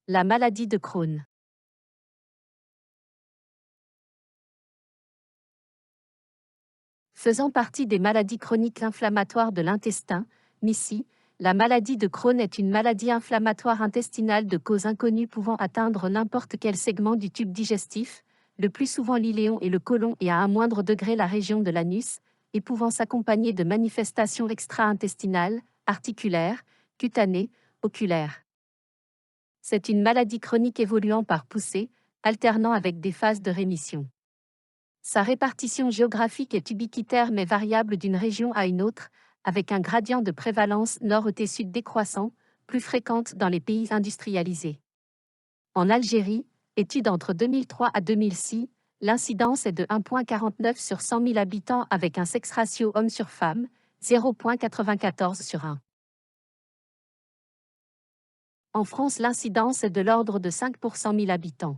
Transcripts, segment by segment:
La maladie de Crohn. Faisant partie des maladies chroniques inflammatoires de l'intestin, MICI, la maladie de Crohn est une maladie inflammatoire intestinale de cause inconnue pouvant atteindre n'importe quel segment du tube digestif, le plus souvent l'iléon et le côlon et à un moindre degré la région de l'anus, et pouvant s'accompagner de manifestations extra-intestinales, articulaires, cutanées, oculaires. C'est une maladie chronique évoluant par poussée, alternant avec des phases de rémission. Sa répartition géographique est ubiquitaire mais variable d'une région à une autre, avec un gradient de prévalence nord et sud décroissant, plus fréquente dans les pays industrialisés. En Algérie, étude entre 2003 à 2006, l'incidence est de 1,49 sur 100 000 habitants avec un sexe ratio homme sur femme, 0,94 sur 1. En France, l'incidence est de l'ordre de 5 pour 100 000 habitants.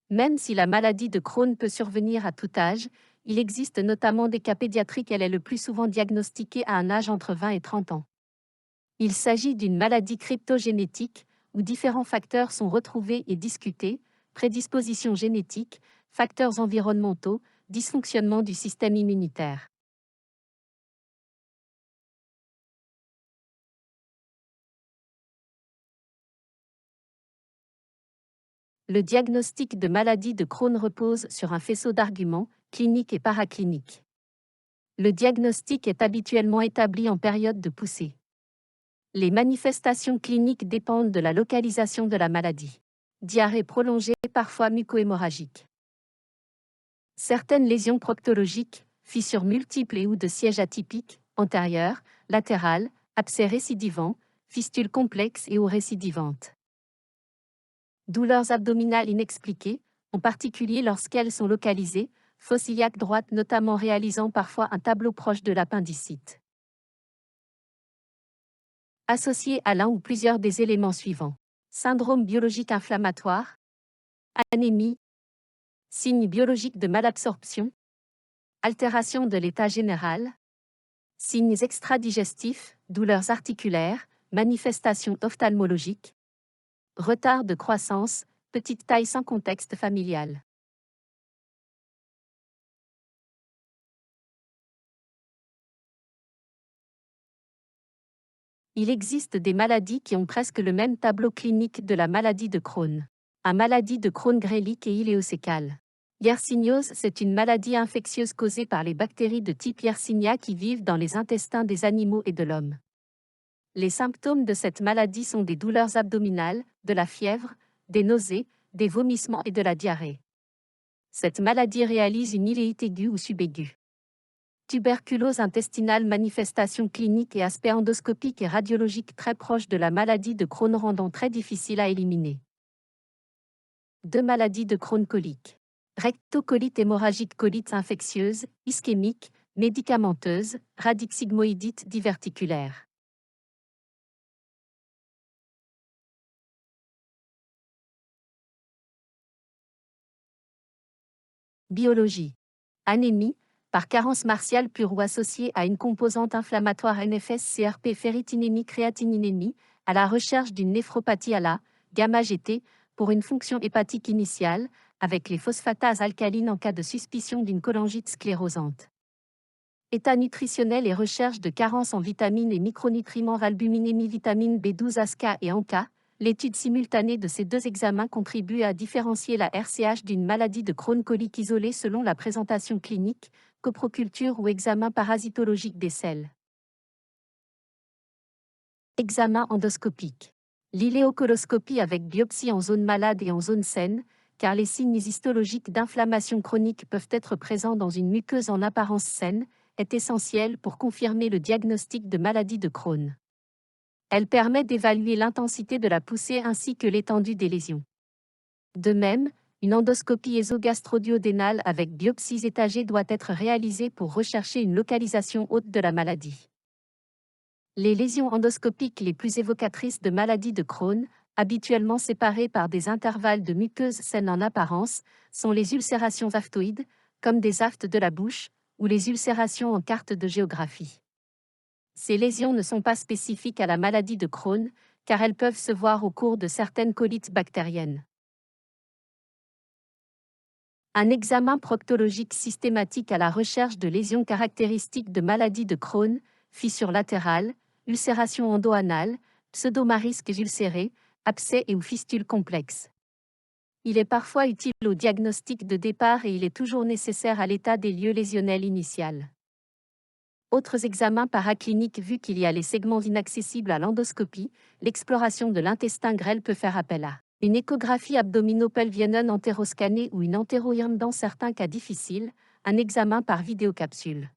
Même si la maladie de Crohn peut survenir à tout âge, il existe notamment des cas pédiatriques. Elle est le plus souvent diagnostiquée à un âge entre 20 et 30 ans. Il s'agit d'une maladie cryptogénétique, où différents facteurs sont retrouvés et discutés, prédispositions génétiques, facteurs environnementaux, dysfonctionnement du système immunitaire. Le diagnostic de maladie de Crohn repose sur un faisceau d'arguments, cliniques et paracliniques. Le diagnostic est habituellement établi en période de poussée. Les manifestations cliniques dépendent de la localisation de la maladie. Diarrhée prolongée, parfois muco-hémorragique. Certaines lésions proctologiques, fissures multiples et ou de siège atypiques, antérieures, latérales, abcès récidivants, fistules complexes et ou récidivantes. Douleurs abdominales inexpliquées, en particulier lorsqu'elles sont localisées, fosse iliaque droite notamment réalisant parfois un tableau proche de l'appendicite. Associé à l'un ou plusieurs des éléments suivants. Syndrome biologique inflammatoire, anémie, signes biologiques de malabsorption, altération de l'état général, signes extradigestifs, douleurs articulaires, manifestations ophtalmologiques, retard de croissance, petite taille sans contexte familial. Il existe des maladies qui ont presque le même tableau clinique de la maladie de Crohn. La maladie de Crohn grélique et iléocécale. Yersignose, c'est une maladie infectieuse causée par les bactéries de type Yersinia qui vivent dans les intestins des animaux et de l'homme. Les symptômes de cette maladie sont des douleurs abdominales, de la fièvre, des nausées, des vomissements et de la diarrhée. Cette maladie réalise une iléite aiguë ou subaiguë. Tuberculose intestinale, manifestation clinique et aspect endoscopique et radiologique très proche de la maladie de Crohn rendant très difficile à éliminer. 2 maladies de Crohn colique. Rectocolite hémorragique, colite infectieuse, ischémique, médicamenteuse, radixigmoïdite diverticulaire. Biologie. Anémie, par carence martiale pure ou associée à une composante inflammatoire NFS-CRP, ferritinémie, créatininémie, à la recherche d'une néphropathie à la gamma-GT pour une fonction hépatique initiale, avec les phosphatases alcalines en cas de suspicion d'une cholangite sclérosante. État nutritionnel et recherche de carence en vitamines et micronutriments, albuminémie, vitamine B12, ASCA et ANCA. L'étude simultanée de ces 2 examens contribue à différencier la RCH d'une maladie de Crohn colique isolée selon la présentation clinique, coproculture ou examen parasitologique des selles. Examen endoscopique. L'iléocoloscopie avec biopsie en zone malade et en zone saine, car les signes histologiques d'inflammation chronique peuvent être présents dans une muqueuse en apparence saine, est essentielle pour confirmer le diagnostic de maladie de Crohn. Elle permet d'évaluer l'intensité de la poussée ainsi que l'étendue des lésions. De même, une endoscopie ésogastro-duodénale avec biopsies étagées doit être réalisée pour rechercher une localisation haute de la maladie. Les lésions endoscopiques les plus évocatrices de maladie de Crohn, habituellement séparées par des intervalles de muqueuse saine en apparence, sont les ulcérations aftoïdes, comme des aftes de la bouche, ou les ulcérations en carte de géographie. Ces lésions ne sont pas spécifiques à la maladie de Crohn, car elles peuvent se voir au cours de certaines colites bactériennes. Un examen proctologique systématique à la recherche de lésions caractéristiques de maladies de Crohn, fissure latérale, ulcération endo-anale, pseudomarisques ulcérés, abcès et ou fistules complexes. Il est parfois utile au diagnostic de départ et il est toujours nécessaire à l'état des lieux lésionnels initial. Autres examens paracliniques vu qu'il y a les segments inaccessibles à l'endoscopie, l'exploration de l'intestin grêle peut faire appel à une échographie abdominopelvienne entéroscannée ou une entéroïrme dans certains cas difficiles, un examen par vidéocapsule.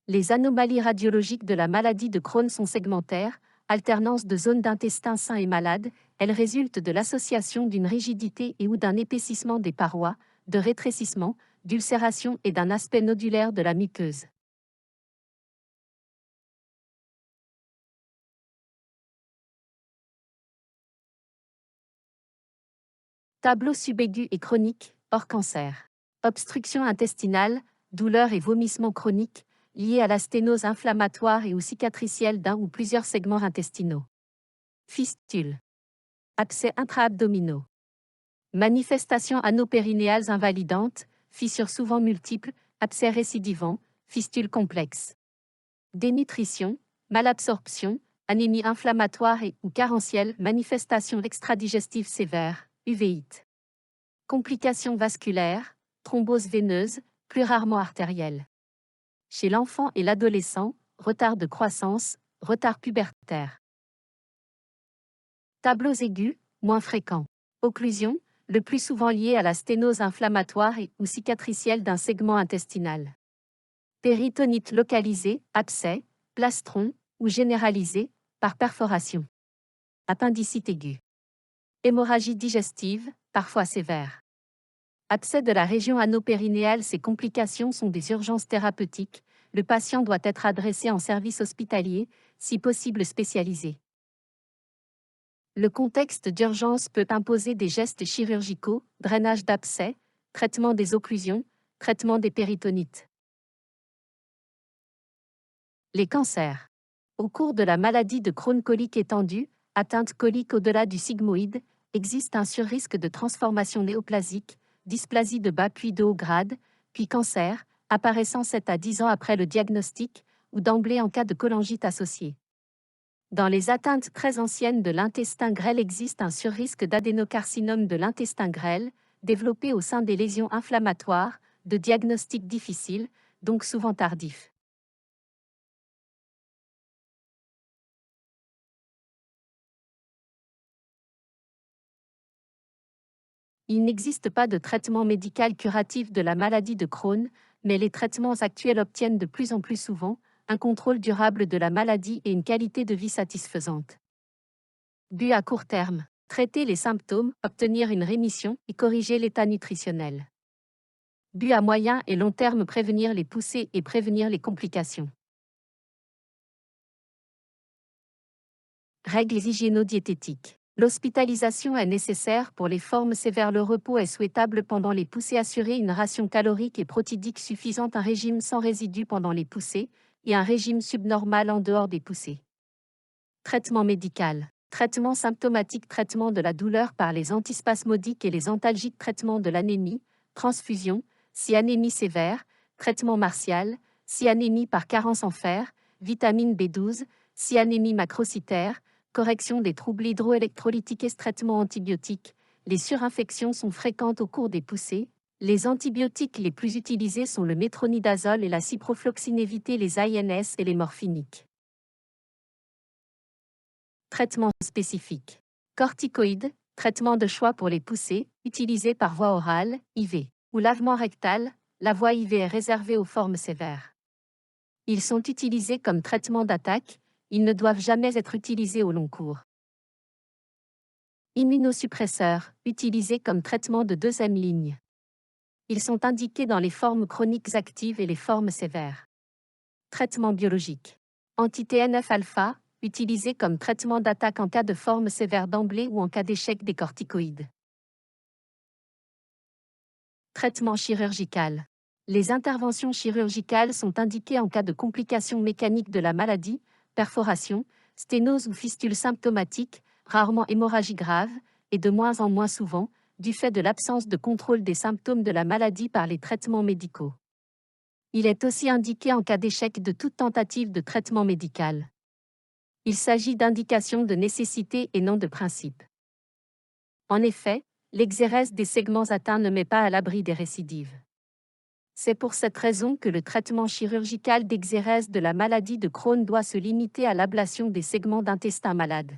Les anomalies radiologiques de la maladie de Crohn sont segmentaires, alternance de zones d'intestin sain et malade, elles résultent de l'association d'une rigidité et ou d'un épaississement des parois, de rétrécissement, d'ulcération et d'un aspect nodulaire de la muqueuse. Tableau subaigu et chronique, hors cancer. Obstruction intestinale, douleurs et vomissements chroniques, liés à la sténose inflammatoire et ou cicatricielle d'un ou plusieurs segments intestinaux. Fistules. Abcès intra-abdominaux. Manifestations anopérinéales invalidantes, fissures souvent multiples, abcès récidivants, fistules complexes. Dénutrition, malabsorption, anémie inflammatoire et ou carentielle, manifestations extradigestives sévères, uvéite. Complications vasculaires, thrombose veineuse, plus rarement artérielle. Chez l'enfant et l'adolescent, retard de croissance, retard pubertaire. Tableaux aigus, moins fréquents. Occlusion, le plus souvent lié à la sténose inflammatoire et ou cicatricielle d'un segment intestinal. Péritonite localisée, abcès, plastron, ou généralisé, par perforation. Appendicite aiguë. Hémorragie digestive, parfois sévère. Abcès de la région anopérinéale, ces complications sont des urgences thérapeutiques, le patient doit être adressé en service hospitalier, si possible spécialisé. Le contexte d'urgence peut imposer des gestes chirurgicaux, drainage d'abcès, traitement des occlusions, traitement des péritonites. Les cancers. Au cours de la maladie de Crohn colique étendue, atteinte colique au-delà du sigmoïde, existe un surrisque de transformation néoplasique, dysplasie de bas puis de haut grade, puis cancer, apparaissant 7 à 10 ans après le diagnostic, ou d'emblée en cas de cholangite associée. Dans les atteintes très anciennes de l'intestin grêle existe un surrisque d'adénocarcinome de l'intestin grêle, développé au sein des lésions inflammatoires, de diagnostic difficile, donc souvent tardif. Il n'existe pas de traitement médical curatif de la maladie de Crohn, mais les traitements actuels obtiennent de plus en plus souvent un contrôle durable de la maladie et une qualité de vie satisfaisante. But à court terme, traiter les symptômes, obtenir une rémission et corriger l'état nutritionnel. But à moyen et long terme, prévenir les poussées et prévenir les complications. Règles hygiéno-diététiques. L'hospitalisation est nécessaire pour les formes sévères. Le repos est souhaitable pendant les poussées. Assurer une ration calorique et protidique suffisante. Un régime sans résidus pendant les poussées et un régime subnormal en dehors des poussées. Traitement médical. Traitement symptomatique. Traitement de la douleur par les antispasmodiques et les antalgiques. Traitement de l'anémie. Transfusion. Si anémie sévère. Traitement martial. Si anémie par carence en fer. Vitamine B12. Si anémie macrocytaire. Correction des troubles hydroélectrolytiques et traitement antibiotique. Les surinfections sont fréquentes au cours des poussées. Les antibiotiques les plus utilisés sont le métronidazole et la ciprofloxine. Éviter les INS et les morphiniques. Traitement spécifique. Corticoïdes, traitement de choix pour les poussées, utilisé par voie orale, IV, ou lavement rectal, la voie IV est réservée aux formes sévères. Ils sont utilisés comme traitement d'attaque, ils ne doivent jamais être utilisés au long cours. Immunosuppresseurs, utilisés comme traitement de deuxième ligne. Ils sont indiqués dans les formes chroniques actives et les formes sévères. Traitement biologique. Anti-TNF-alpha, utilisé comme traitement d'attaque en cas de forme sévère d'emblée ou en cas d'échec des corticoïdes. Traitement chirurgical. Les interventions chirurgicales sont indiquées en cas de complications mécaniques de la maladie, perforation, sténose ou fistule symptomatique, rarement hémorragie grave, et de moins en moins souvent, du fait de l'absence de contrôle des symptômes de la maladie par les traitements médicaux. Il est aussi indiqué en cas d'échec de toute tentative de traitement médical. Il s'agit d'indications de nécessité et non de principe. En effet, l'exérèse des segments atteints ne met pas à l'abri des récidives. C'est pour cette raison que le traitement chirurgical d'exérèse de la maladie de Crohn doit se limiter à l'ablation des segments d'intestin malade.